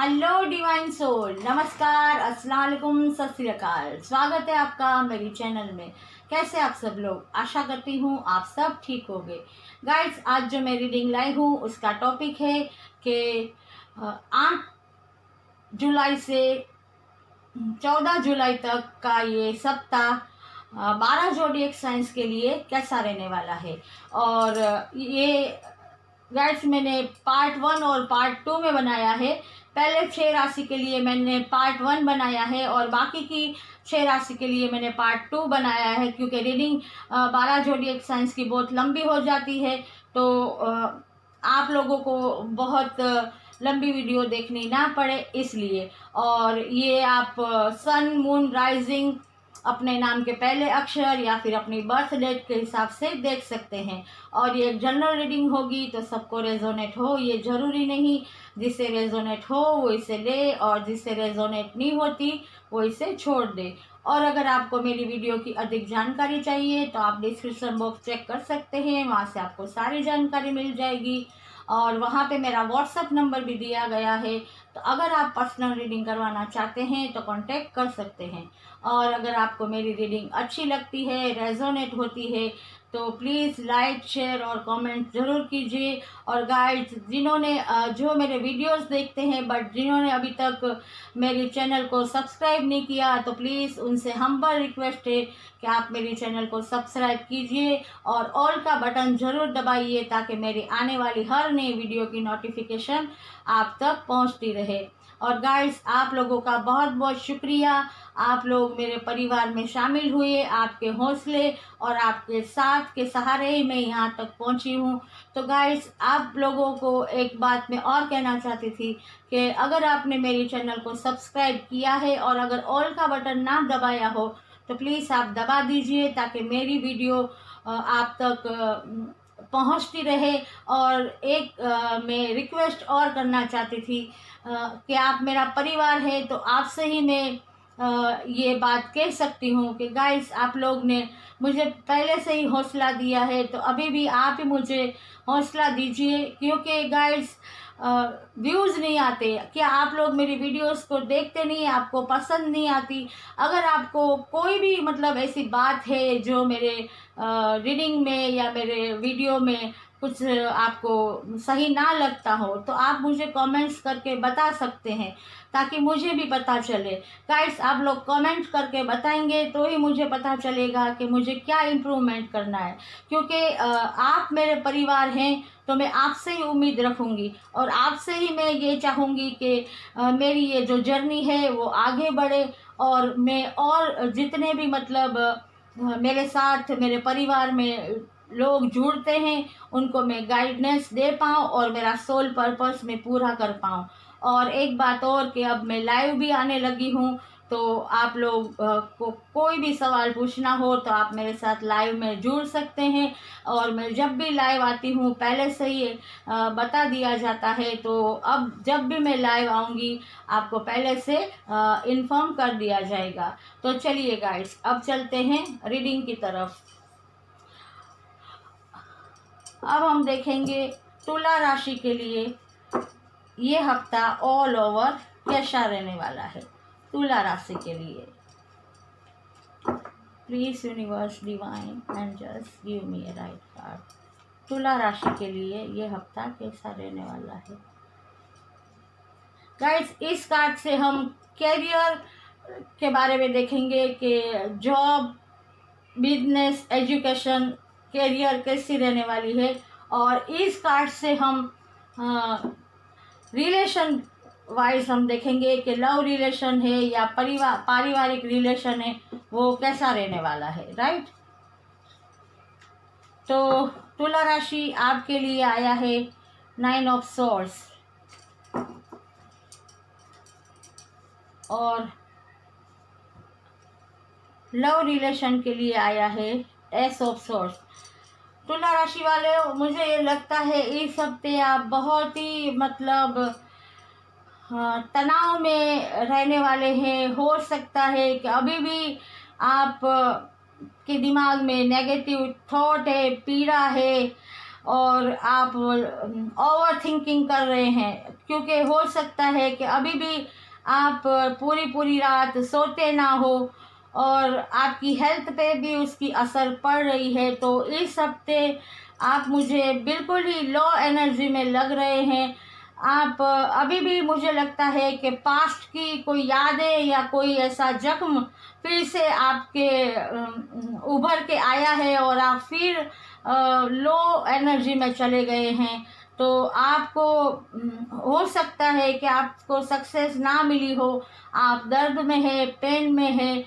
Hello divine soul, नमस्कार, अस्सलाम वालेकुम, सत श्री अकाल। स्वागत है आपका मेरी चैनल में। कैसे आप सब लोग? आशा करती हूँ आप सब ठीक होंगे। गाइस, आज जो मैं रीडिंग लाई हूँ उसका टॉपिक है कि 8 जुलाई से 14 जुलाई तक का ये सप्ताह 12 जोडिएक साइंस के लिए कैसा रहने वाला है। और ये गाइस मैंने पार्ट 1 और पार्ट 2 में बनाया है। पहले 6 राशि के लिए मैंने पार्ट 1 बनाया है और बाकी की 6 राशि के लिए मैंने पार्ट 2 बनाया है, क्योंकि रीडिंग 12 जोडिएक साइंस की बहुत लंबी हो जाती है, तो आप लोगों को बहुत लंबी वीडियो देखनी ना पड़े इसलिए। और ये आप सन, मून, राइजिंग, अपने नाम के पहले अक्षर या फिर अपनी बर्थ डेट के हिसाब से देख सकते हैं। और ये जनरल रीडिंग होगी तो सबको रेजोनेट हो ये ज़रूरी नहीं। जिससे रेजोनेट हो वो इसे ले और जिससे रेजोनेट नहीं होती वो इसे छोड़ दे। और अगर आपको मेरी वीडियो की अधिक जानकारी चाहिए तो आप डिस्क्रिप्शन बॉक्स चेक कर सकते हैं, वहाँ से आपको सारी जानकारी मिल जाएगी। और वहाँ पे मेरा व्हाट्सअप नंबर भी दिया गया है, तो अगर आप पर्सनल रीडिंग करवाना चाहते हैं तो कांटेक्ट कर सकते हैं। और अगर आपको मेरी रीडिंग अच्छी लगती है, रेजोनेट होती है, तो प्लीज़ लाइक, शेयर और कमेंट ज़रूर कीजिए। और गाइस, जिन्होंने जो मेरे वीडियोस देखते हैं बट जिन्होंने अभी तक मेरे चैनल को सब्सक्राइब नहीं किया, तो प्लीज़ उनसे हम्बल रिक्वेस्ट है कि आप मेरे चैनल को सब्सक्राइब कीजिए और ऑल का बटन ज़रूर दबाइए, ताकि मेरी आने वाली हर नई वीडियो की नोटिफिकेशन आप तक पहुंचती रहे। और गाइस, आप लोगों का बहुत बहुत शुक्रिया। आप लोग मेरे परिवार में शामिल हुए, आपके हौसले और आपके साथ के सहारे ही मैं यहाँ तक पहुँची हूँ। तो गाइस, आप लोगों को एक बात मैं और कहना चाहती थी कि अगर आपने मेरे चैनल को सब्सक्राइब किया है और अगर ऑल का बटन ना दबाया हो तो प्लीज़ आप दबा दीजिए, ताकि मेरी वीडियो आप तक पहुंचती रहे। और एक मैं रिक्वेस्ट और करना चाहती थी कि आप मेरा परिवार है, तो आपसे ही मैं ये बात कह सकती हूँ कि गाइस, आप लोग ने मुझे पहले से ही हौसला दिया है, तो अभी भी आप ही मुझे हौसला दीजिए। क्योंकि गाइस, व्यूज़ नहीं आते। क्या आप लोग मेरी वीडियोस को देखते नहीं? आपको पसंद नहीं आती? अगर आपको कोई भी मतलब ऐसी बात है जो मेरे रीडिंग में या मेरे वीडियो में कुछ आपको सही ना लगता हो, तो आप मुझे कमेंट्स करके बता सकते हैं, ताकि मुझे भी पता चले। गाइस, आप लोग कमेंट करके बताएंगे तो ही मुझे पता चलेगा कि मुझे क्या इम्प्रूवमेंट करना है। क्योंकि आप मेरे परिवार हैं, तो मैं आपसे ही उम्मीद रखूँगी और आपसे ही मैं ये चाहूँगी कि मेरी ये जो जर्नी है वो आगे बढ़े। और मैं और जितने भी मतलब मेरे साथ मेरे परिवार में लोग जुड़ते हैं उनको मैं गाइडेंस दे पाऊँ और मेरा सोल पर्पस मैं पूरा कर पाऊँ। और एक बात और कि अब मैं लाइव भी आने लगी हूँ, तो आप लोग को कोई भी सवाल पूछना हो तो आप मेरे साथ लाइव में जुड़ सकते हैं। और मैं जब भी लाइव आती हूँ पहले से ही बता दिया जाता है, तो अब जब भी मैं लाइव आऊँगी आपको पहले से इन्फॉर्म कर दिया जाएगा। तो चलिए गाइस, अब चलते हैं रीडिंग की तरफ। अब हम देखेंगे तुला राशि के लिए ये हफ्ता ऑल ओवर कैसा रहने वाला है। तुला राशि के लिए please universe divine angels give me a right card. तुला राशि के लिए ये हफ्ता कैसा रहने वाला है। गाइस, इस कार्ड से हम कैरियर के बारे में देखेंगे कि जॉब, बिजनेस, एजुकेशन, कैरियर कैसी रहने वाली है। और इस कार्ड से हम रिलेशन वाइज हम देखेंगे कि लव रिलेशन है या पारिवारिक रिलेशन है, वो कैसा रहने वाला है। राइट, तो तुला राशि आपके लिए आया है 9 ऑफ सोर्ड्स और लव रिलेशन के लिए आया है एस ऑफ सोर्ड्स। तुला राशि वाले, मुझे ये लगता है इस हफ्ते आप बहुत ही मतलब तनाव में रहने वाले हैं। हो सकता है कि अभी भी आप के दिमाग में नेगेटिव थॉट है, पीड़ा है, और आप ओवर थिंकिंग कर रहे हैं, क्योंकि हो सकता है कि अभी भी आप पूरी पूरी रात सोते ना हो और आपकी हेल्थ पे भी उसकी असर पड़ रही है। तो इस हफ्ते आप मुझे बिल्कुल ही लो एनर्जी में लग रहे हैं। आप अभी भी मुझे लगता है कि पास्ट की कोई यादें या कोई ऐसा जख्म फिर से आपके उभर के आया है और आप फिर लो एनर्जी में चले गए हैं। तो आपको हो सकता है कि आपको सक्सेस ना मिली हो, आप दर्द में है, पेन में है।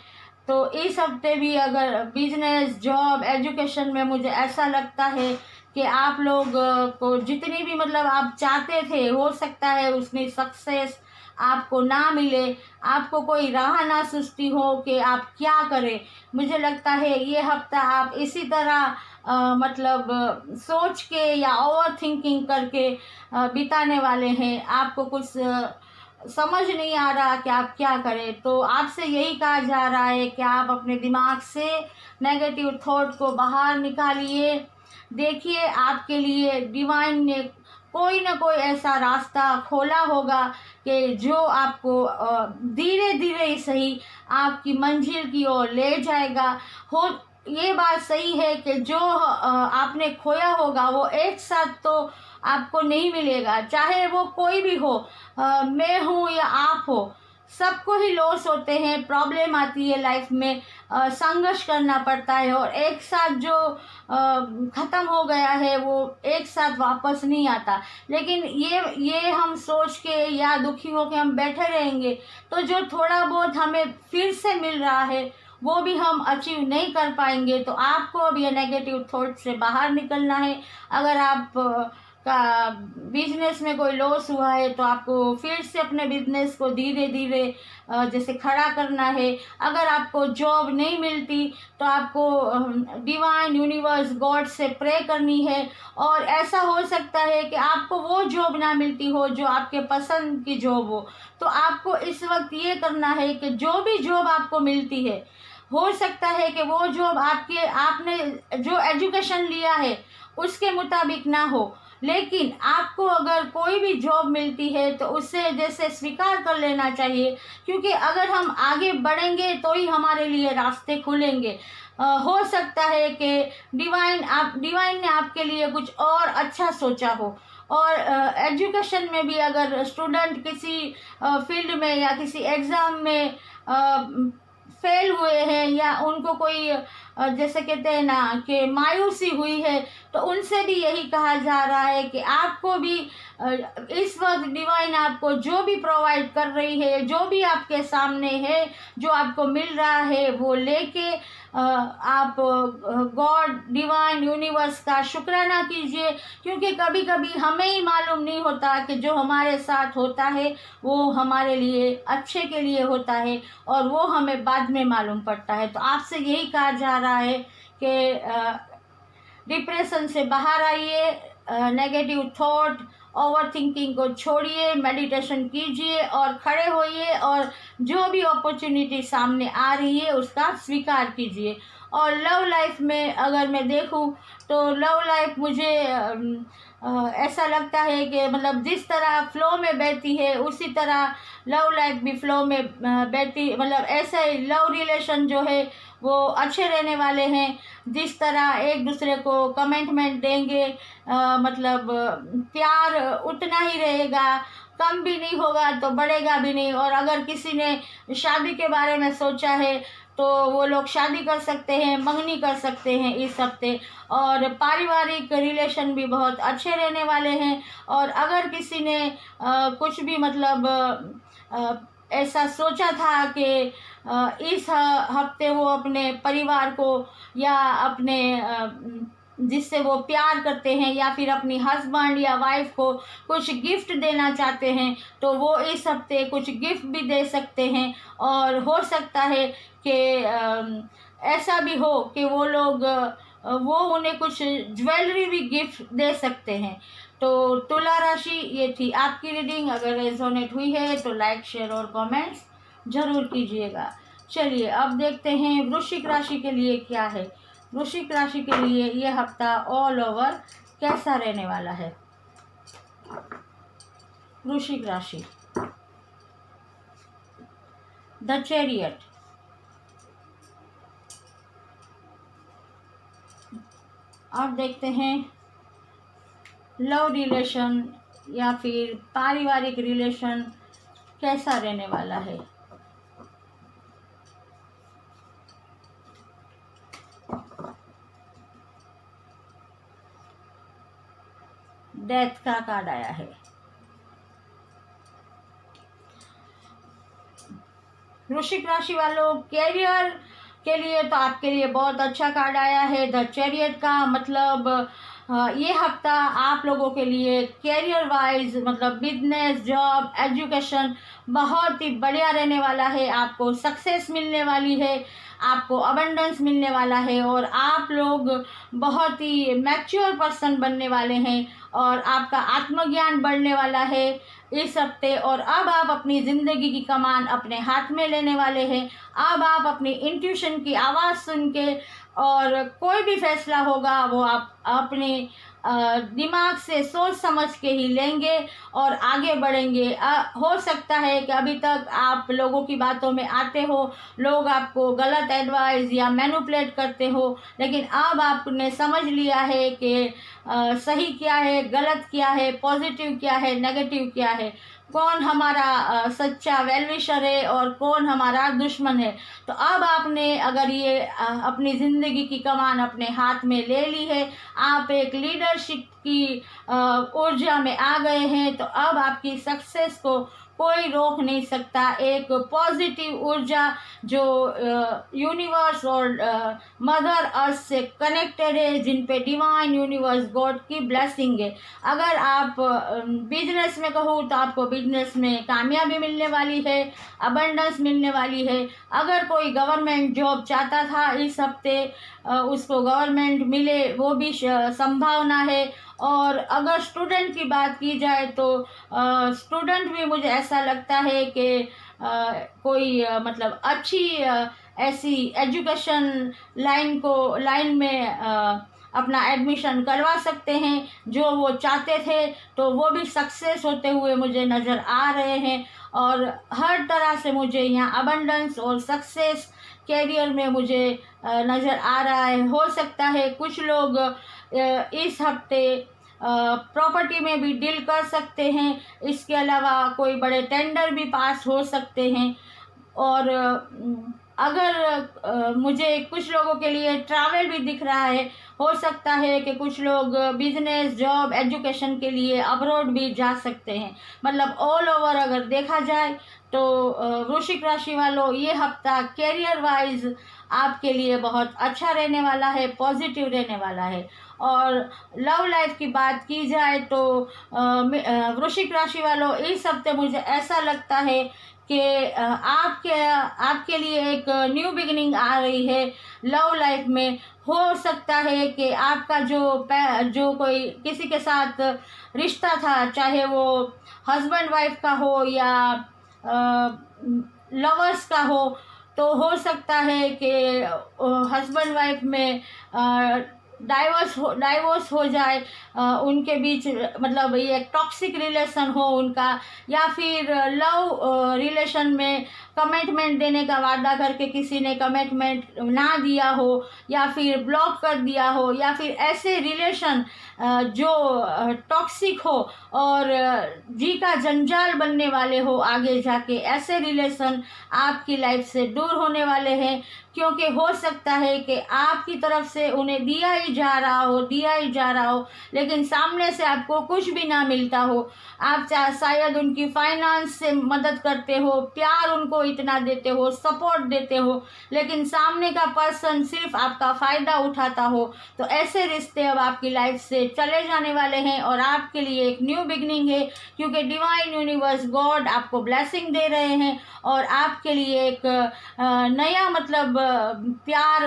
तो इस हफ्ते भी अगर बिजनेस, जॉब, एजुकेशन में मुझे ऐसा लगता है कि आप लोग को जितनी भी मतलब आप चाहते थे, हो सकता है उसमें सक्सेस आपको ना मिले, आपको कोई राह ना सुझती हो कि आप क्या करें। मुझे लगता है ये हफ्ता आप इसी तरह मतलब सोच के या ओवर थिंकिंग करके बिताने वाले हैं। आपको कुछ समझ नहीं आ रहा कि आप क्या करें। तो आपसे यही कहा जा रहा है कि आप अपने दिमाग से नेगेटिव थॉट को बाहर निकालिए। देखिए, आपके लिए डिवाइन ने कोई ना कोई ऐसा रास्ता खोला होगा कि जो आपको धीरे धीरे ही सही आपकी मंजिल की ओर ले जाएगा। हो ये बात सही है कि जो आपने खोया होगा वो एक साथ तो आपको नहीं मिलेगा, चाहे वो कोई भी हो, मैं हूँ या आप हो, सबको ही लॉस होते हैं, प्रॉब्लम आती है लाइफ में, संघर्ष करना पड़ता है और एक साथ जो ख़त्म हो गया है वो एक साथ वापस नहीं आता। लेकिन ये हम सोच के या दुखी हो के हम बैठे रहेंगे तो जो थोड़ा बहुत हमें फिर से मिल रहा है वो भी हम अचीव नहीं कर पाएंगे। तो आपको अब ये नेगेटिव थॉट से बाहर निकलना है। अगर आप का बिजनेस में कोई लॉस हुआ है तो आपको फिर से अपने बिजनेस को धीरे धीरे जैसे खड़ा करना है। अगर आपको जॉब नहीं मिलती तो आपको डिवाइन, यूनिवर्स, गॉड से प्रे करनी है। और ऐसा हो सकता है कि आपको वो जॉब ना मिलती हो जो आपके पसंद की जॉब हो, तो आपको इस वक्त ये करना है कि जो भी जॉब आपको मिलती है, हो सकता है कि वो जॉब आपने जो एजुकेशन लिया है उसके मुताबिक ना हो, लेकिन आपको अगर कोई भी जॉब मिलती है तो उससे जैसे स्वीकार कर लेना चाहिए, क्योंकि अगर हम आगे बढ़ेंगे तो ही हमारे लिए रास्ते खुलेंगे। हो सकता है कि डिवाइन ने आपके लिए कुछ और अच्छा सोचा हो। और एजुकेशन में भी अगर स्टूडेंट किसी फील्ड में या किसी एग्ज़ाम में फेल हुए हैं या उनको कोई जैसे कहते हैं ना कि मायूसी हुई है, तो उनसे भी यही कहा जा रहा है कि आपको भी इस वक्त डिवाइन आपको जो भी प्रोवाइड कर रही है, जो भी आपके सामने है, जो आपको मिल रहा है, वो लेके आप गॉड, डिवाइन, यूनिवर्स का शुक्राना कीजिए। क्योंकि कभी कभी हमें ही मालूम नहीं होता कि जो हमारे साथ होता है वो हमारे लिए अच्छे के लिए होता है और वो हमें बाद में मालूम पड़ता है। तो आपसे यही कहा जा रहा है कि डिप्रेशन से बाहर आइए, नेगेटिव थॉट, ओवर थिंकिंग को छोड़िए, मेडिटेशन कीजिए और खड़े होइए और जो भी अपॉर्चुनिटी सामने आ रही है उसका स्वीकार कीजिए। और लव लाइफ में अगर मैं देखूं तो लव लाइफ मुझे ऐसा लगता है कि मतलब जिस तरह फ्लो में बहती है उसी तरह लव लाइफ भी फ्लो में बहती, मतलब ऐसे लव रिलेशन जो है वो अच्छे रहने वाले हैं। जिस तरह एक दूसरे को कमिटमेंट देंगे, मतलब प्यार उतना ही रहेगा, कम भी नहीं होगा तो बढ़ेगा भी नहीं। और अगर किसी ने शादी के बारे में सोचा है तो वो लोग शादी कर सकते हैं, मंगनी कर सकते हैं इस हफ्ते। और पारिवारिक रिलेशन भी बहुत अच्छे रहने वाले हैं। और अगर किसी ने कुछ भी मतलब ऐसा सोचा था कि इस हफ्ते वो अपने परिवार को या अपने जिससे वो प्यार करते हैं या फिर अपनी हस्बैंड या वाइफ को कुछ गिफ्ट देना चाहते हैं, तो वो इस हफ्ते कुछ गिफ्ट भी दे सकते हैं। और हो सकता है कि ऐसा भी हो कि वो लोग वो उन्हें कुछ ज्वेलरी भी गिफ्ट दे सकते हैं। तो तुला राशि ये थी आपकी रीडिंग। अगर रेजोनेट हुई है तो लाइक, शेयर और कमेंट्स ज़रूर कीजिएगा। चलिए अब देखते हैं वृश्चिक राशि के लिए क्या है। वृश्चिक राशि के लिए ये हफ्ता ऑल ओवर कैसा रहने वाला है। वृश्चिक राशि, द चैरियट, अब देखते हैं लव रिलेशन या फिर पारिवारिक रिलेशन कैसा रहने वाला है। डेथ का कार्ड आया है। वृश्चिक राशि वालों, कैरियर के लिए तो आपके लिए बहुत अच्छा कार्ड आया है। द चैरियट का मतलब ये हफ्ता आप लोगों के लिए कैरियर वाइज मतलब बिजनेस, जॉब, एजुकेशन बहुत ही बढ़िया रहने वाला है। आपको सक्सेस मिलने वाली है, आपको अबंडेंस मिलने वाला है और आप लोग बहुत ही मैच्योर पर्सन बनने वाले हैं और आपका आत्मज्ञान बढ़ने वाला है इस हफ्ते। और अब आप अपनी ज़िंदगी की कमान अपने हाथ में लेने वाले हैं। अब आप अपनी इंट्यूशन की आवाज़ सुन के और कोई भी फैसला होगा वो आप अपने दिमाग से सोच समझ के ही लेंगे और आगे बढ़ेंगे। हो सकता है कि अभी तक आप लोगों की बातों में आते हो, लोग आपको गलत एडवाइस या मैनिपुलेट करते हो, लेकिन अब आपने समझ लिया है कि सही क्या है, गलत क्या है, पॉजिटिव क्या है, नेगेटिव क्या है, कौन हमारा सच्चा वेलविशर है और कौन हमारा दुश्मन है। तो अब आपने अगर ये अपनी ज़िंदगी की कमान अपने हाथ में ले ली है, आप एक लीडरशिप की ऊर्जा में आ गए हैं, तो अब आपकी सक्सेस को कोई रोक नहीं सकता। एक पॉजिटिव ऊर्जा जो यूनिवर्स और मदर अर्थ से कनेक्टेड है, जिन पे डिवाइन यूनिवर्स गॉड की ब्लेसिंग है। अगर आप बिजनेस में कहूँ तो आपको बिजनेस में कामयाबी मिलने वाली है, अबंडेंस मिलने वाली है। अगर कोई गवर्नमेंट जॉब चाहता था इस हफ्ते उसको गवर्नमेंट मिले, वो भी संभावना है। और अगर स्टूडेंट की बात की जाए तो स्टूडेंट भी मुझे ऐसा लगता है कि कोई मतलब अच्छी ऐसी एजुकेशन लाइन में अपना एडमिशन करवा सकते हैं जो वो चाहते थे, तो वो भी सक्सेस होते हुए मुझे नज़र आ रहे हैं। और हर तरह से मुझे यहाँ अबंडेंस और सक्सेस कैरियर में मुझे नज़र आ रहा है। हो सकता है कुछ लोग इस हफ्ते प्रॉपर्टी में भी डील कर सकते हैं। इसके अलावा कोई बड़े टेंडर भी पास हो सकते हैं। और अगर मुझे कुछ लोगों के लिए ट्रैवल भी दिख रहा है। हो सकता है कि कुछ लोग बिजनेस, जॉब, एजुकेशन के लिए अब्रॉड भी जा सकते हैं। मतलब ऑल ओवर अगर देखा जाए तो वृश्चिक राशि वालों, ये हफ्ता कैरियर वाइज आपके लिए बहुत अच्छा रहने वाला है, पॉजिटिव रहने वाला है। और लव लाइफ की बात की जाए तो वृश्चिक राशि वालों, इस हफ्ते मुझे ऐसा लगता है कि आपके लिए एक न्यू बिगिनिंग आ रही है लव लाइफ में। हो सकता है कि आपका जो कोई किसी के साथ रिश्ता था, चाहे वो हस्बैंड वाइफ का हो या लवर्स का हो सकता है कि हस्बैंड वाइफ में डाइवोर्स हो जाए, उनके बीच मतलब ये टॉक्सिक रिलेशन हो उनका, या फिर लव रिलेशन में कमिटमेंट देने का वादा करके किसी ने कमिटमेंट ना दिया हो या फिर ब्लॉक कर दिया हो, या फिर ऐसे रिलेशन जो टॉक्सिक हो और जी का जंजाल बनने वाले हो आगे जाके, ऐसे रिलेशन आपकी लाइफ से दूर होने वाले हैं। क्योंकि हो सकता है कि आपकी तरफ से उन्हें दिया ही जा रहा हो लेकिन सामने से आपको कुछ भी ना मिलता हो। आप शायद उनकी फाइनेंस से मदद करते हो, प्यार उनको इतना देते हो, सपोर्ट देते हो, लेकिन सामने का पर्सन सिर्फ आपका फ़ायदा उठाता हो। तो ऐसे रिश्ते अब आपकी लाइफ से चले जाने वाले हैं और आपके लिए एक न्यू बिगनिंग है, क्योंकि डिवाइन यूनिवर्स गॉड आपको ब्लेसिंग दे रहे हैं और आपके लिए एक नया मतलब प्यार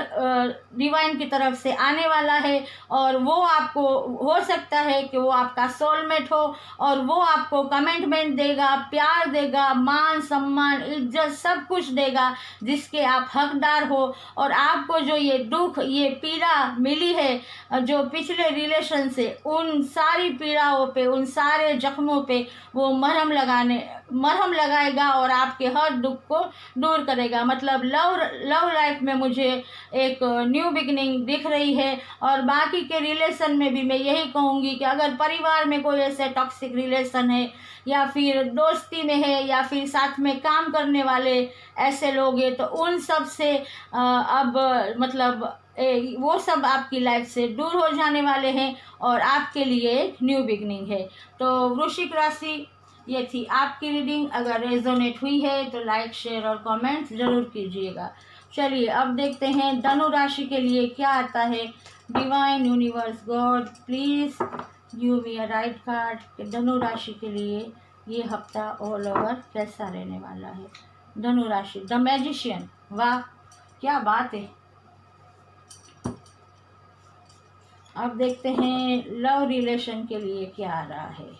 डिवाइन की तरफ से आने वाला है, और वो आपको हो सकता है कि वो आपका सोलमेट हो, और वो आपको कमिटमेंट देगा, प्यार देगा, मान सम्मान इज्जत सब कुछ देगा जिसके आप हकदार हो। और आपको जो ये दुख, ये पीड़ा मिली है जो पिछले रिलेशन से, उन सारी पीड़ाओं पे, उन सारे जख्मों पे वो मरहम लगाएगा और आपके हर दुख को दूर करेगा। मतलब लव लाइफ में मुझे एक न्यू बिगनिंग दिख रही है। और बाकी के रिलेशन में भी मैं यही कहूँगी कि अगर परिवार में कोई ऐसे टॉक्सिक रिलेशन है, या फिर दोस्ती में है, या फिर साथ में काम करने वाले ऐसे लोग हैं, तो उन सब से अब मतलब वो सब आपकी लाइफ से दूर हो जाने वाले हैं और आपके लिए एक न्यू बिगनिंग है। तो वृश्चिक राशि, ये थी आपकी रीडिंग। अगर रेजोनेट हुई है तो लाइक, शेयर और कमेंट ज़रूर कीजिएगा। चलिए अब देखते हैं धनु राशि के लिए क्या आता है। Divine universe God please give me a right card. धनु राशि के लिए ये हफ्ता ऑल ओवर कैसा रहने वाला है। धनु राशि, द मैजिशियन, वाह क्या बात है। अब देखते हैं लव रिलेशन के लिए क्या आ रहा है।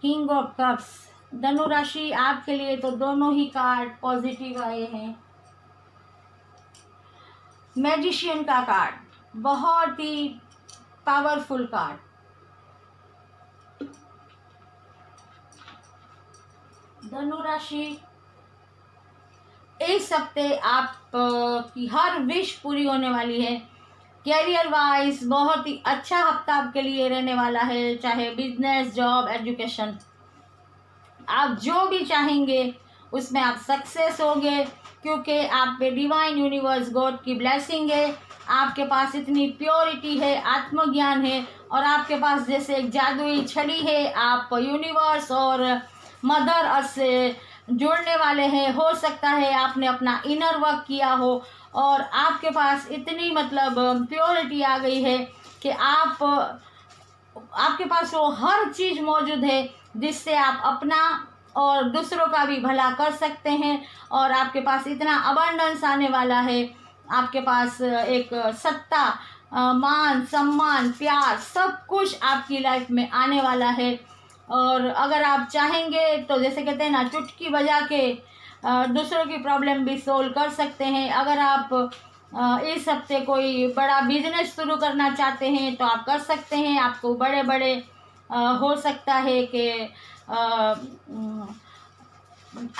किंग ऑफ कप्स, धनु राशि आपके लिए तो दोनों ही कार्ड पॉजिटिव आए हैं। मैजिशियन का कार्ड बहुत ही पावरफुल कार्ड। धनु राशि, इस हफ्ते आप की हर विश पूरी होने वाली है। कैरियर वाइज बहुत ही अच्छा हफ्ता आपके लिए रहने वाला है, चाहे बिजनेस, जॉब, एजुकेशन, आप जो भी चाहेंगे उसमें आप सक्सेस होंगे, क्योंकि आप पे डिवाइन यूनिवर्स गॉड की ब्लेसिंग है। आपके पास इतनी प्योरिटी है, आत्मज्ञान है, और आपके पास जैसे एक जादुई छड़ी है। आप यूनिवर्स और मदर अर्थ से जुड़ने वाले हैं। हो सकता है आपने अपना इनर वर्क किया हो और आपके पास इतनी मतलब प्योरिटी आ गई है कि आपके पास वो हर चीज़ मौजूद है जिससे आप अपना और दूसरों का भी भला कर सकते हैं। और आपके पास इतना अबंडेंस आने वाला है, आपके पास एक सत्ता, मान सम्मान, प्यार सब कुछ आपकी लाइफ में आने वाला है। और अगर आप चाहेंगे तो जैसे कहते हैं ना, चुटकी बजा के दूसरों की प्रॉब्लम भी सोल्व कर सकते हैं। अगर आप इस हफ्ते कोई बड़ा बिजनेस शुरू करना चाहते हैं तो आप कर सकते हैं। आपको बड़े बड़े हो सकता है कि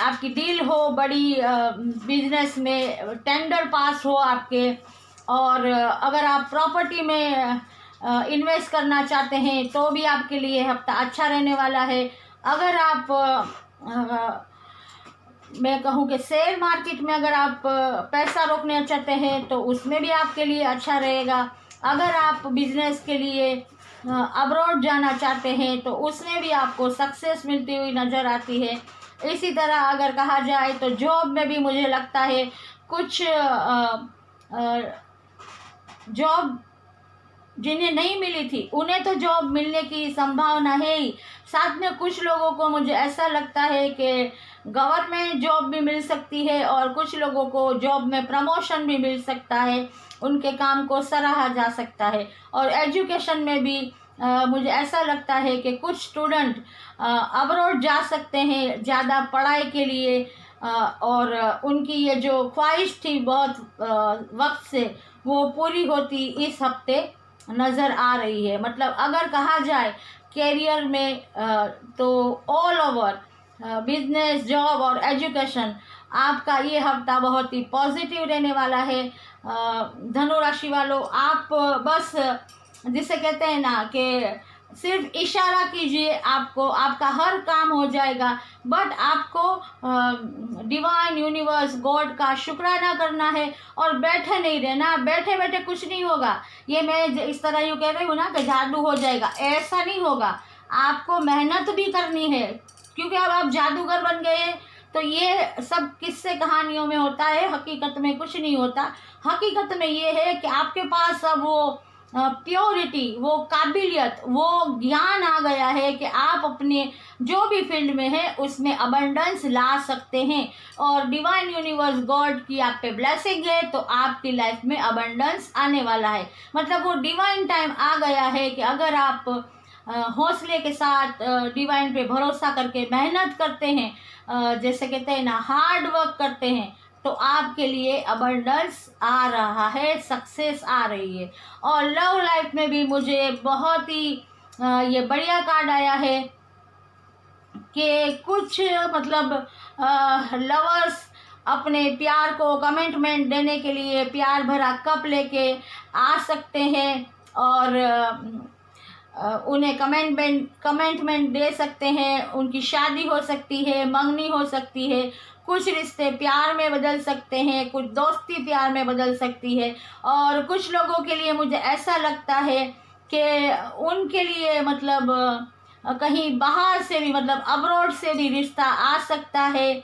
आपकी डील हो, बड़ी बिजनेस में टेंडर पास हो आपके। और अगर आप प्रॉपर्टी में इन्वेस्ट करना चाहते हैं तो भी आपके लिए हफ्ता अच्छा रहने वाला है। अगर आप मैं कहूँ कि शेयर मार्केट में अगर आप पैसा रोकना चाहते हैं तो उसमें भी आपके लिए अच्छा रहेगा। अगर आप बिजनेस के लिए अब्रॉड जाना चाहते हैं तो उसमें भी आपको सक्सेस मिलती हुई नज़र आती है। इसी तरह अगर कहा जाए तो जॉब में भी मुझे लगता है कुछ जॉब जिन्हें नहीं मिली थी उन्हें तो जॉब मिलने की संभावना है ही। साथ में कुछ लोगों को मुझे ऐसा लगता है कि गवर्नमेंट जॉब भी मिल सकती है और कुछ लोगों को जॉब में प्रमोशन भी मिल सकता है, उनके काम को सराहा जा सकता है। और एजुकेशन में भी मुझे ऐसा लगता है कि कुछ स्टूडेंट अब्रॉड जा सकते हैं ज़्यादा पढ़ाई के लिए, और उनकी ये जो ख्वाहिश थी बहुत वक्त से वो पूरी होती इस हफ्ते नज़र आ रही है। मतलब अगर कहा जाए कैरियर में तो ऑल ओवर बिजनेस, जॉब और एजुकेशन आपका ये हफ्ता बहुत ही पॉजिटिव रहने वाला है। धनु राशि वालों, आप बस जिसे कहते हैं ना कि सिर्फ इशारा कीजिए, आपको आपका हर काम हो जाएगा। बट आपको डिवाइन यूनिवर्स गॉड का शुक्राना करना है और बैठे नहीं रहना। बैठे बैठे कुछ नहीं होगा। ये मैं इस तरह यूँ कह रही हूँ ना कि जादू हो जाएगा, ऐसा नहीं होगा। आपको मेहनत भी करनी है, क्योंकि अब आप जादूगर बन गए तो ये सब किस्से कहानियों में होता है, हकीकत में कुछ नहीं होता। हकीकत में ये है कि आपके पास अब वो प्योरिटी, वो काबिलियत, वो ज्ञान आ गया है कि आप अपने जो भी फील्ड में है उसमें अबंडेंस ला सकते हैं। और डिवाइन यूनिवर्स गॉड की आप पे ब्लेसिंग है तो आपकी लाइफ में अबंडेंस आने वाला है। मतलब वो डिवाइन टाइम आ गया है कि अगर आप हौसले के साथ डिवाइन पे भरोसा करके मेहनत करते हैं, जैसे कहते हैं ना हार्ड वर्क करते हैं, तो आपके लिए अबंडेंस आ रहा है, सक्सेस आ रही है। और लव लाइफ में भी मुझे बहुत ही ये बढ़िया कार्ड आया है कि कुछ मतलब लवर्स अपने प्यार को कमिटमेंट देने के लिए प्यार भरा कप लेके आ सकते हैं और उन्हें कमिटमेंट दे सकते हैं। उनकी शादी हो सकती है, मंगनी हो सकती है, कुछ रिश्ते प्यार में बदल सकते हैं, कुछ दोस्ती प्यार में बदल सकती है। और कुछ लोगों के लिए मुझे ऐसा लगता है कि उनके लिए मतलब कहीं बाहर से भी मतलब अब्रॉड से भी रिश्ता आ सकता है,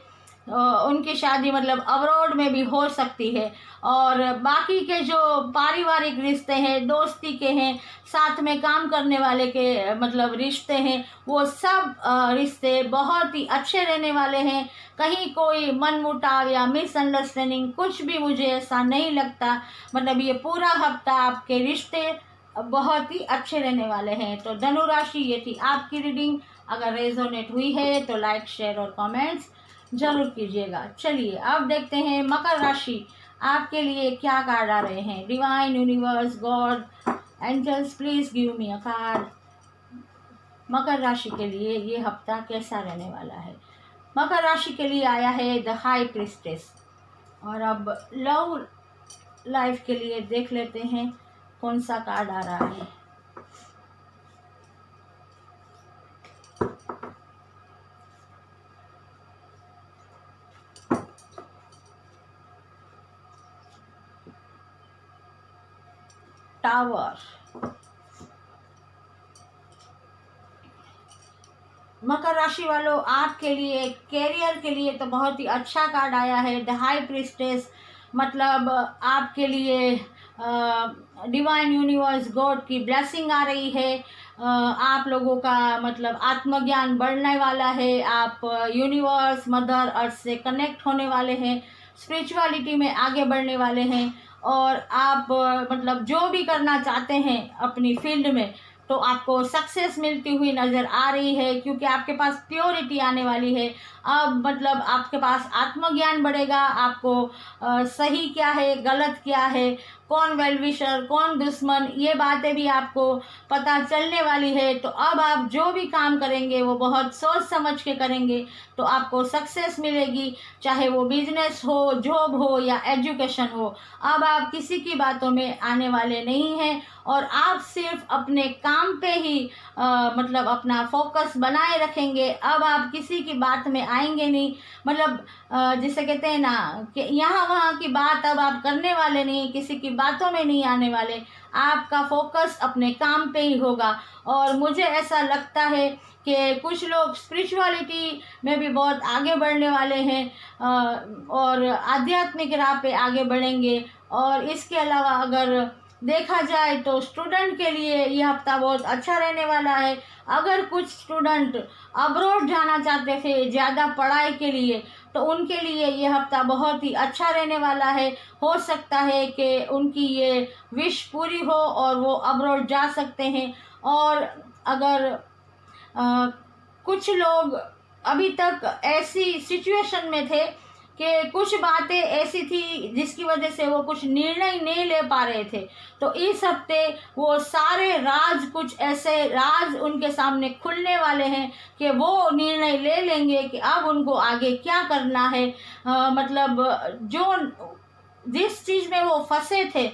उनकी शादी मतलब अब्रॉड में भी हो सकती है। और बाकी के जो पारिवारिक रिश्ते हैं, दोस्ती के हैं, साथ में काम करने वाले के मतलब रिश्ते हैं, वो सब रिश्ते बहुत ही अच्छे रहने वाले हैं। कहीं कोई मनमुटाव या मिसअंडरस्टैंडिंग कुछ भी मुझे ऐसा नहीं लगता। मतलब ये पूरा हफ्ता आपके रिश्ते बहुत ही अच्छे रहने वाले हैं। तो धनु राशि, ये थी आपकी रीडिंग। अगर रेजोनेट हुई है तो लाइक, शेयर और कमेंट्स जरूर कीजिएगा। चलिए अब देखते हैं मकर राशि, आपके लिए क्या कार्ड आ रहे हैं। Divine universe god angels, please give me a card. मकर राशि के लिए ये हफ्ता कैसा रहने वाला है। मकर राशि के लिए आया है द हाई प्रिस्टेस। और अब लव लाइफ के लिए देख लेते हैं कौन सा कार्ड आ रहा है। टावर। मकर राशि वालों, आपके लिए कैरियर के लिए तो बहुत ही अच्छा कार्ड आया है द हाई प्रिस्टेस। मतलब आपके लिए डिवाइन यूनिवर्स गॉड की ब्लेसिंग आ रही है। आप लोगों का मतलब आत्मज्ञान बढ़ने वाला है। आप यूनिवर्स मदर अर्थ से कनेक्ट होने वाले हैं, स्पिरिचुअलिटी में आगे बढ़ने वाले हैं। और आप मतलब जो भी करना चाहते हैं अपनी फील्ड में तो आपको सक्सेस मिलती हुई नज़र आ रही है, क्योंकि आपके पास प्योरिटी आने वाली है। अब मतलब आपके पास आत्मज्ञान बढ़ेगा। आपको सही क्या है, गलत क्या है, कौन वेलविशर, कौन दुश्मन, ये बातें भी आपको पता चलने वाली है। तो अब आप जो भी काम करेंगे वो बहुत सोच समझ के करेंगे तो आपको सक्सेस मिलेगी, चाहे वो बिजनेस हो, जॉब हो या एजुकेशन हो। अब आप किसी की बातों में आने वाले नहीं हैं और आप सिर्फ अपने काम पे ही मतलब अपना फोकस बनाए रखेंगे। अब आप किसी की बात में आएंगे नहीं। मतलब जिसे कहते हैं ना कि यहाँ वहाँ की बात अब आप करने वाले नहीं, किसी की बातों में नहीं आने वाले। आपका फोकस अपने काम पे ही होगा। और मुझे ऐसा लगता है कि कुछ लोग स्पिरिचुअलिटी में भी बहुत आगे बढ़ने वाले हैं और आध्यात्मिक राह पे आगे बढ़ेंगे। और इसके अलावा अगर देखा जाए तो स्टूडेंट के लिए ये हफ्ता बहुत अच्छा रहने वाला है। अगर कुछ स्टूडेंट अब्रॉड जाना चाहते थे ज़्यादा पढ़ाई के लिए तो उनके लिए ये हफ्ता बहुत ही अच्छा रहने वाला है। हो सकता है कि उनकी ये विश पूरी हो और वो अब्रॉड जा सकते हैं। और अगर कुछ लोग अभी तक ऐसी सिचुएशन में थे कि कुछ बातें ऐसी थी जिसकी वजह से वो कुछ निर्णय नहीं ले पा रहे थे, तो इस हफ्ते वो सारे राज, कुछ ऐसे राज उनके सामने खुलने वाले हैं कि वो निर्णय ले लेंगे कि अब उनको आगे क्या करना है। मतलब जो जिस चीज़ में वो फंसे थे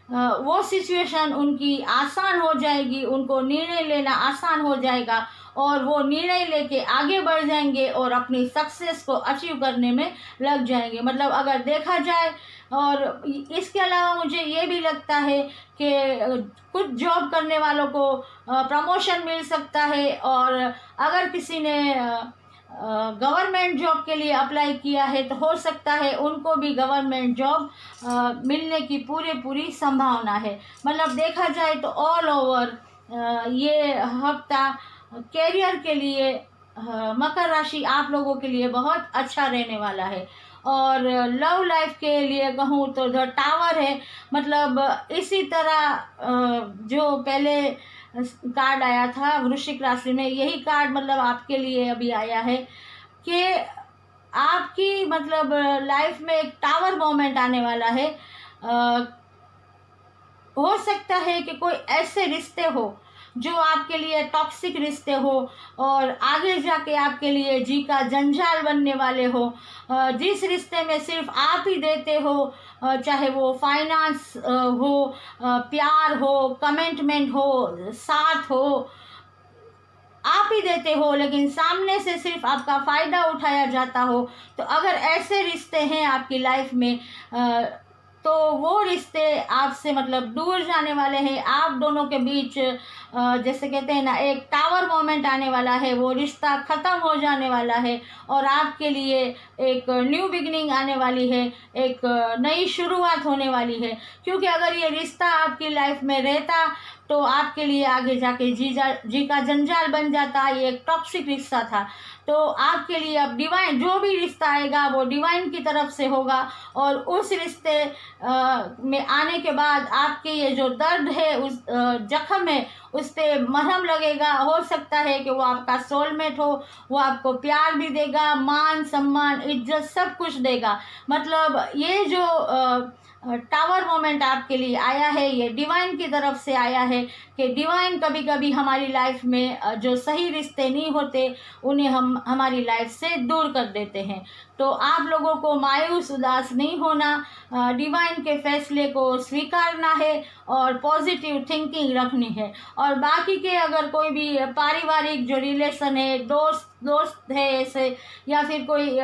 वो सिचुएशन उनकी आसान हो जाएगी, उनको निर्णय लेना आसान हो जाएगा और वो निर्णय लेके आगे बढ़ जाएंगे और अपनी सक्सेस को अचीव करने में लग जाएंगे। मतलब अगर देखा जाए, और इसके अलावा मुझे ये भी लगता है कि कुछ जॉब करने वालों को प्रमोशन मिल सकता है। और अगर किसी ने गवर्नमेंट जॉब के लिए अप्लाई किया है तो हो सकता है उनको भी गवर्नमेंट जॉब मिलने की पूरी संभावना है। मतलब देखा जाए तो ऑल ओवर ये हफ्ता कैरियर के लिए मकर राशि आप लोगों के लिए बहुत अच्छा रहने वाला है। और लव लाइफ के लिए कहूँ तो द टावर है, मतलब इसी तरह जो पहले कार्ड आया था वृश्चिक राशि में, यही कार्ड मतलब आपके लिए अभी आया है कि आपकी मतलब लाइफ में एक टावर मोमेंट आने वाला है। हो सकता है कि कोई ऐसे रिश्ते हो जो आपके लिए टॉक्सिक रिश्ते हो और आगे जाके आपके लिए जी का जंजाल बनने वाले हो। जिस रिश्ते में सिर्फ आप ही देते हो, चाहे वो फाइनेंस हो, प्यार हो, कमिटमेंट हो, साथ हो, आप ही देते हो लेकिन सामने से सिर्फ आपका फ़ायदा उठाया जाता हो। तो अगर ऐसे रिश्ते हैं आपकी लाइफ में तो वो रिश्ते आपसे मतलब दूर जाने वाले हैं। आप दोनों के बीच जैसे कहते हैं ना, एक टावर मोमेंट आने वाला है, वो रिश्ता ख़त्म हो जाने वाला है और आपके लिए एक न्यू बिगनिंग आने वाली है, एक नई शुरुआत होने वाली है। क्योंकि अगर ये रिश्ता आपकी लाइफ में रहता तो आपके लिए आगे जाके जी का जंजाल बन जाता। ये एक टॉक्सिक रिश्ता था, तो आपके लिए अब डिवाइन जो भी रिश्ता आएगा वो डिवाइन की तरफ से होगा और उस रिश्ते में आने के बाद आपके ये जो दर्द है, उस जख्म है, उस पर मरहम लगेगा। हो सकता है कि वो आपका सोलमेट हो, वो आपको प्यार भी देगा, मान सम्मान इज्जत सब कुछ देगा। मतलब ये जो टावर मोमेंट आपके लिए आया है, ये डिवाइन की तरफ से आया है कि डिवाइन कभी कभी हमारी लाइफ में जो सही रिश्ते नहीं होते उन्हें हम हमारी लाइफ से दूर कर देते हैं। तो आप लोगों को मायूस उदास नहीं होना, डिवाइन के फैसले को स्वीकारना है और पॉजिटिव थिंकिंग रखनी है। और बाकी के अगर कोई भी पारिवारिक जो रिलेशन है, दोस्त है ऐसे, या फिर कोई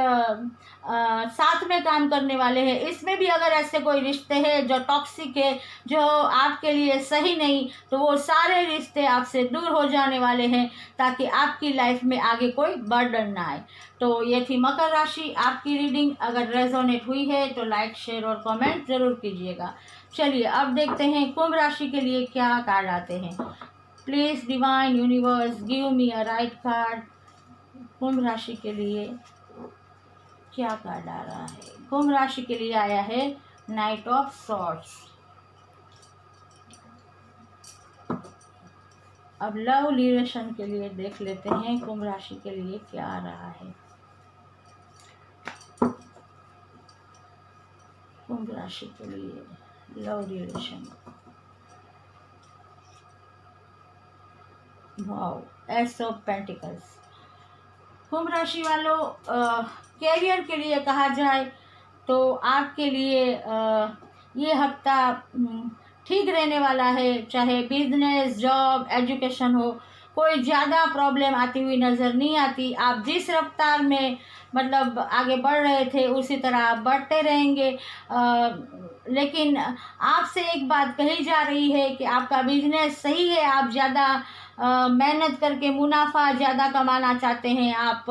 साथ में काम करने वाले हैं, इसमें भी अगर ऐसे कोई रिश्ते हैं जो टॉक्सिक है, जो आपके लिए सही नहीं, तो वो सारे रिश्ते आपसे दूर हो जाने वाले हैं ताकि आपकी लाइफ में आगे कोई बर्डन ना आए। तो ये थी मकर राशि आपकी रीडिंग। अगर रेजोनेट हुई है तो लाइक शेयर और कमेंट ज़रूर कीजिएगा। चलिए अब देखते हैं कुंभ राशि के लिए क्या कार्ड आते हैं। Please divine universe give me a right card. कुंभ राशि के लिए क्या कार्ड आ रहा है? कुंभ राशि के लिए आया है नाइट ऑफ सॉर्ड्स। अब लव रिलेशन के लिए देख लेते हैं कुंभ राशि के लिए क्या आ रहा है। कुंभ राशि के लिए love relation, wow, ace of pentacles. कुंभ राशि वालों, कैरियर के लिए कहा जाए तो आपके लिए ये हफ्ता ठीक रहने वाला है। चाहे बिजनेस, जॉब, एजुकेशन हो, कोई ज़्यादा प्रॉब्लम आती हुई नज़र नहीं आती। आप जिस रफ्तार में मतलब आगे बढ़ रहे थे उसी तरह आप बढ़ते रहेंगे। लेकिन आपसे एक बात कही जा रही है कि आपका बिजनेस सही है, आप ज़्यादा मेहनत करके मुनाफा ज़्यादा कमाना चाहते हैं, आप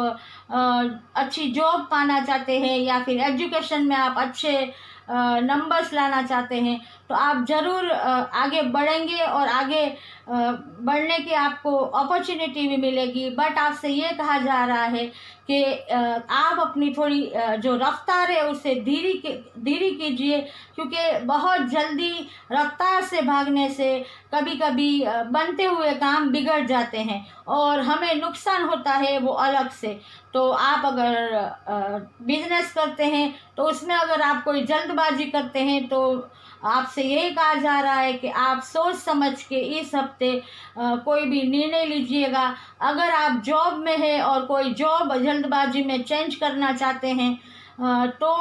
अच्छी जॉब पाना चाहते हैं, या फिर एजुकेशन में आप अच्छे नंबर्स लाना चाहते हैं, तो आप ज़रूर आगे बढ़ेंगे और आगे बढ़ने की आपको अपॉर्चुनिटी भी मिलेगी। बट आपसे ये कहा जा रहा है कि आप अपनी थोड़ी जो रफ्तार है उसे धीरे कीजिए, क्योंकि बहुत जल्दी रफ्तार से भागने से कभी कभी बनते हुए काम बिगड़ जाते हैं और हमें नुकसान होता है वो अलग से। तो आप अगर बिजनेस करते हैं तो उसमें अगर आप कोई जल्दबाजी करते हैं तो आपसे यही कहा जा रहा है कि आप सोच समझ के इस हफ्ते कोई भी निर्णय लीजिएगा। अगर आप जॉब में है और कोई जॉब जल्दबाजी में चेंज करना चाहते हैं तो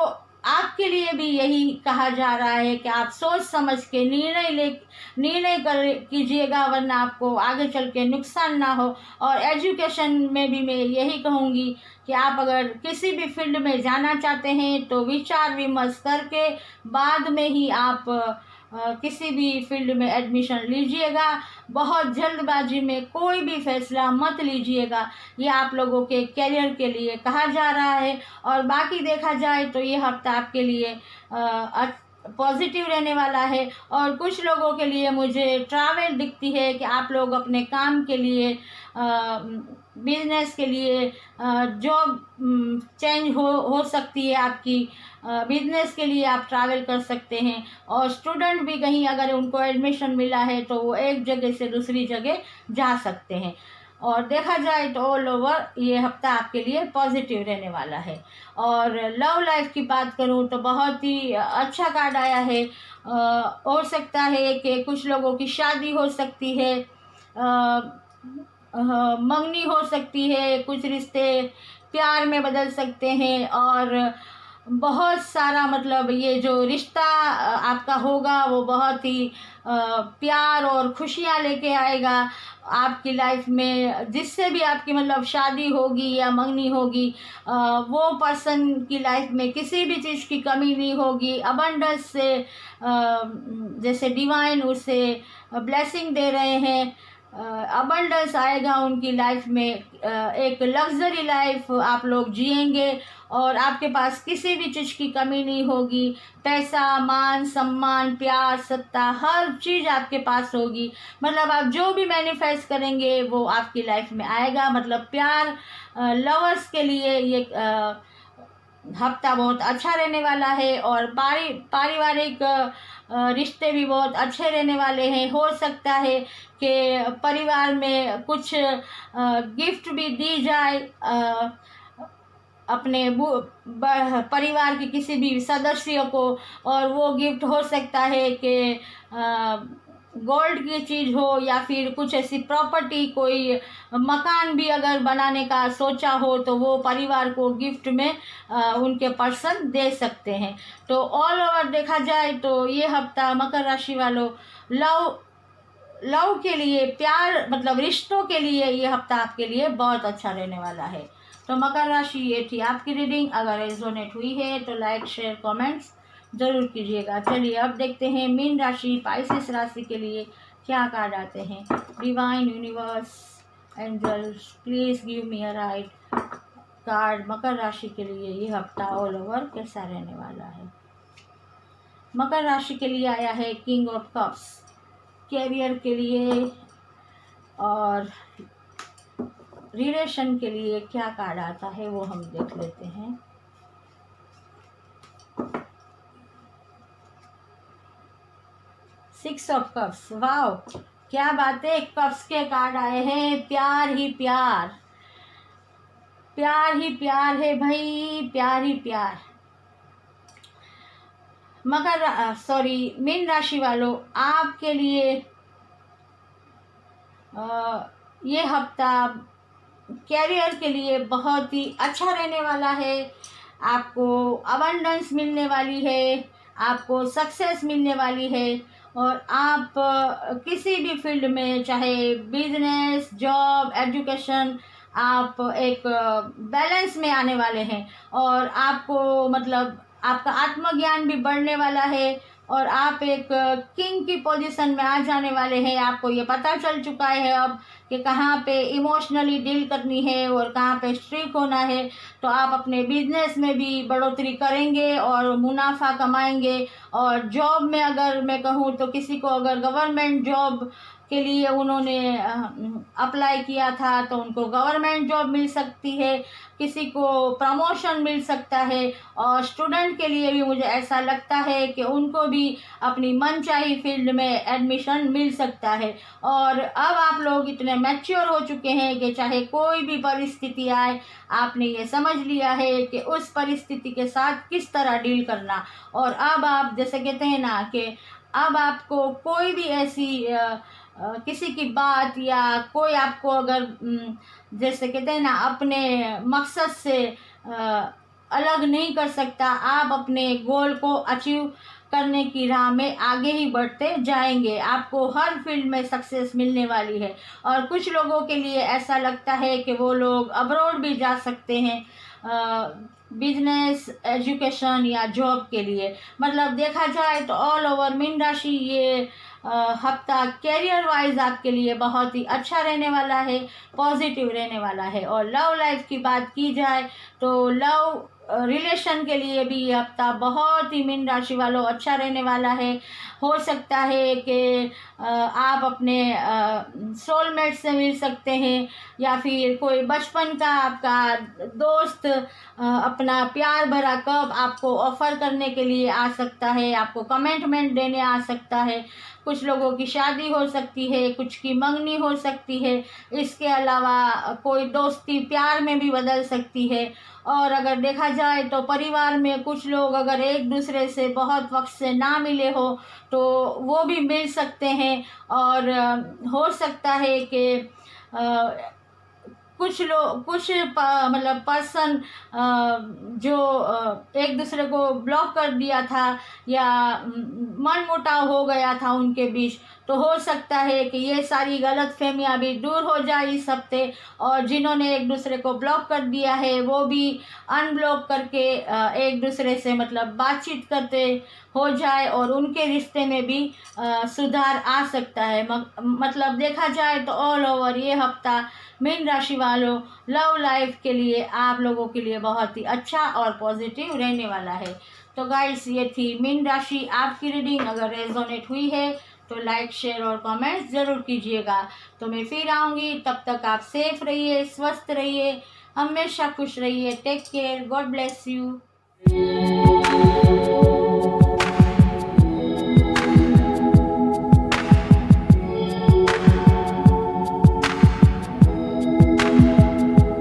आपके लिए भी यही कहा जा रहा है कि आप सोच समझ के निर्णय कीजिएगा, वरना आपको आगे चल के नुकसान ना हो। और एजुकेशन में भी मैं यही कहूँगी कि आप अगर किसी भी फील्ड में जाना चाहते हैं तो विचार विमर्श करके बाद में ही आप किसी भी फील्ड में एडमिशन लीजिएगा। बहुत जल्दबाजी में कोई भी फैसला मत लीजिएगा, ये आप लोगों के करियर के लिए कहा जा रहा है। और बाकी देखा जाए तो ये हफ्ता आपके लिए पॉजिटिव रहने वाला है। और कुछ लोगों के लिए मुझे ट्रैवल दिखती है कि आप लोग अपने काम के लिए, बिजनेस के लिए, जॉब चेंज हो सकती है आपकी, बिजनेस के लिए आप ट्रैवल कर सकते हैं। और स्टूडेंट भी कहीं अगर उनको एडमिशन मिला है तो वो एक जगह से दूसरी जगह जा सकते हैं। और देखा जाए तो ऑल ओवर ये हफ्ता आपके लिए पॉजिटिव रहने वाला है। और लव लाइफ की बात करूं तो बहुत ही अच्छा कार्ड आया है। हो सकता है कि कुछ लोगों की शादी हो सकती है, मंगनी हो सकती है, कुछ रिश्ते प्यार में बदल सकते हैं। और बहुत सारा मतलब ये जो रिश्ता आपका होगा वो बहुत ही प्यार और खुशियाँ लेके आएगा आपकी लाइफ में। जिससे भी आपकी मतलब शादी होगी या मंगनी होगी, वो पर्सन की लाइफ में किसी भी चीज़ की कमी नहीं होगी। अबंडेंस से जैसे डिवाइन उसे ब्लेसिंग दे रहे हैं, अबंडेंस आएगा उनकी लाइफ में। एक लग्जरी लाइफ आप लोग जिएंगे और आपके पास किसी भी चीज़ की कमी नहीं होगी। पैसा, मान सम्मान, प्यार, सत्ता, हर चीज़ आपके पास होगी। मतलब आप जो भी मैनिफेस्ट करेंगे वो आपकी लाइफ में आएगा। मतलब प्यार लवर्स के लिए ये हफ्ता बहुत अच्छा रहने वाला है। और पारिवारिक रिश्ते भी बहुत अच्छे रहने वाले हैं। हो सकता है कि परिवार में कुछ गिफ्ट भी दी जाए अपने परिवार के किसी भी सदस्य को। और वो गिफ्ट हो सकता है कि गोल्ड की चीज़ हो या फिर कुछ ऐसी प्रॉपर्टी, कोई मकान भी अगर बनाने का सोचा हो तो वो परिवार को गिफ्ट में उनके पर्सन दे सकते हैं। तो ऑल ओवर देखा जाए तो ये हफ्ता मकर राशि वालों लव के लिए, प्यार मतलब रिश्तों के लिए ये हफ्ता आपके लिए बहुत अच्छा रहने वाला है। तो मकर राशि ये थी आपकी रीडिंग। अगर रेजोनेट हुई है तो लाइक, शेयर, कमेंट्स ज़रूर कीजिएगा। चलिए अब देखते हैं मीन राशि, पाइसेस राशि के लिए क्या कार्ड आते हैं। Divine, universe, angels, please give me a right card मकर राशि के लिए ये हफ्ता ऑल ओवर कैसा रहने वाला है। मकर राशि के लिए आया है किंग ऑफ कप्स, कैरियर के लिए और रिलेशन के लिए क्या कार्ड आता है वो हम देख लेते हैं। सिक्स ऑफ कप्स, वाव क्या बात है, कप्स के कार्ड आए हैं। प्यार ही प्यार, प्यार ही प्यार है भाई, प्यार ही प्यार। मीन राशि वालों आपके लिए ये हफ्ता कैरियर के लिए बहुत ही अच्छा रहने वाला है। आपको अबंडेंस मिलने वाली है, आपको सक्सेस मिलने वाली है। और आप किसी भी फील्ड में, चाहे बिजनेस, जॉब, एजुकेशन, आप एक बैलेंस में आने वाले हैं। और आपको मतलब आपका आत्मज्ञान भी बढ़ने वाला है और आप एक किंग की पोजीशन में आ जाने वाले हैं। आपको ये पता चल चुका है अब कि कहाँ पे इमोशनली डील करनी है और कहाँ पे स्ट्रिक्ट होना है। तो आप अपने बिजनेस में भी बढ़ोतरी करेंगे और मुनाफा कमाएंगे। और जॉब में अगर मैं कहूँ तो किसी को अगर गवर्नमेंट जॉब के लिए उन्होंने अप्लाई किया था तो उनको गवर्नमेंट जॉब मिल सकती है, किसी को प्रमोशन मिल सकता है। और स्टूडेंट के लिए भी मुझे ऐसा लगता है कि उनको भी अपनी मनचाही फील्ड में एडमिशन मिल सकता है। और अब आप लोग इतने मैच्योर हो चुके हैं कि चाहे कोई भी परिस्थिति आए, आपने ये समझ लिया है कि उस परिस्थिति के साथ किस तरह डील करना। और अब आप जैसे कहते हैं ना कि अब आपको कोई भी ऐसी किसी की बात या कोई आपको अगर जैसे कहते हैं ना अपने मकसद से अलग नहीं कर सकता। आप अपने गोल को अचीव करने की राह में आगे ही बढ़ते जाएंगे। आपको हर फील्ड में सक्सेस मिलने वाली है। और कुछ लोगों के लिए ऐसा लगता है कि वो लोग अब्रॉड भी जा सकते हैं, बिजनेस, एजुकेशन या जॉब के लिए। मतलब देखा जाए तो ऑल ओवर मीन राशि ये हफ्ता कैरियर वाइज आपके लिए बहुत ही अच्छा रहने वाला है, पॉजिटिव रहने वाला है। और लव लाइफ की बात की जाए तो लव रिलेशन के लिए भी ये हफ्ता बहुत ही मीन राशि वालों अच्छा रहने वाला है। हो सकता है कि आप अपने सोलमेट से मिल सकते हैं, या फिर कोई बचपन का आपका दोस्त अपना प्यार भरा कब आपको ऑफ़र करने के लिए आ सकता है, आपको कमिटमेंट देने आ सकता है। कुछ लोगों की शादी हो सकती है, कुछ की मंगनी हो सकती है। इसके अलावा कोई दोस्ती प्यार में भी बदल सकती है। और अगर देखा जाए तो परिवार में कुछ लोग अगर एक दूसरे से बहुत वक्त से ना मिले हो तो वो भी मिल सकते हैं। और हो सकता है कि कुछ लोग मतलब पर्सन जो एक दूसरे को ब्लॉक कर दिया था या मन मुटाव हो गया था उनके बीच, तो हो सकता है कि ये सारी गलतफहमियां भी दूर हो जाए इस हफ्ते। और जिन्होंने एक दूसरे को ब्लॉक कर दिया है वो भी अनब्लॉक करके एक दूसरे से मतलब बातचीत करते हो जाए और उनके रिश्ते में भी सुधार आ सकता है। मतलब देखा जाए तो ऑल ओवर ये हफ्ता मीन राशि वालों लव लाइफ के लिए आप लोगों के लिए बहुत ही अच्छा और पॉजिटिव रहने वाला है। तो गाइस ये थी मीन राशि आपकी रीडिंग। अगर रेजोनेट हुई है तो लाइक, शेयर और कमेंट्स ज़रूर कीजिएगा। तो मैं फिर आऊँगी, तब तक आप सेफ रहिए, स्वस्थ रहिए, हमेशा खुश रहिए। Take care, God bless you.